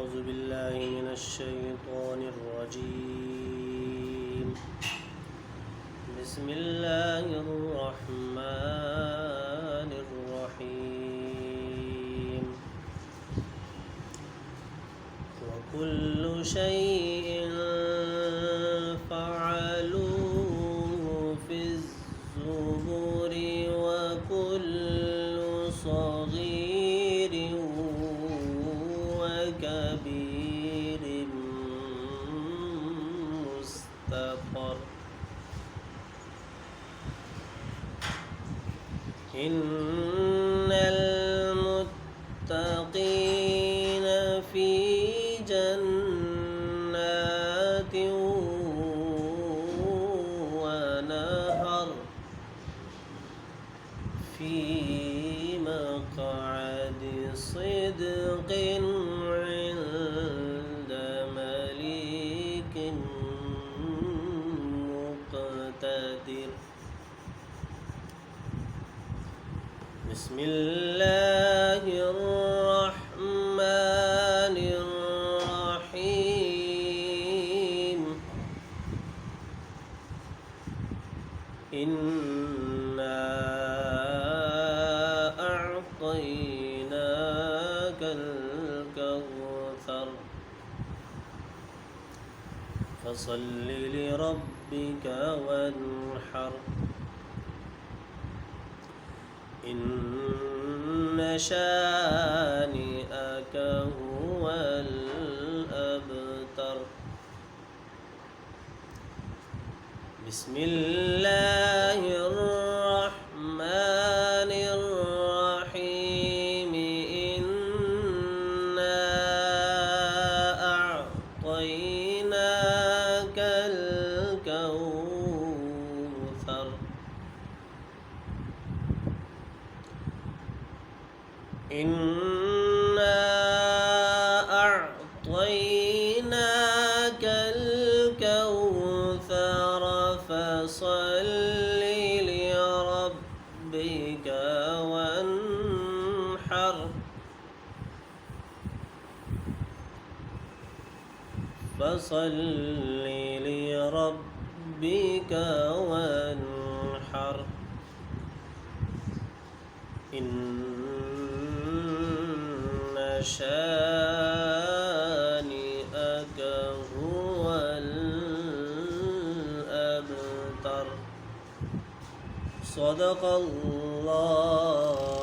أعوذ بالله من الشيطان الرجيم. بسم الله الرحمن الرحيم. وكل شيء فعلوه في الزبر وكل صغير وكبير مستقر. إن المتقين في جنات ونهر في مقعد صدق عند مليك مقتدر. بسم الله الرحمن الرحيم. إنا أعطيناك الكوثر فصل لربك وانحر. إن شانئك هو الأبتر. بسم الله الرحمن الرحيم. إنا أعطيناك الكوثر. إنا أعطيناك الكوثر فصل لربك وانحر. فصل لربك وانحر. إن شانئك هو الأبتر. صدق الله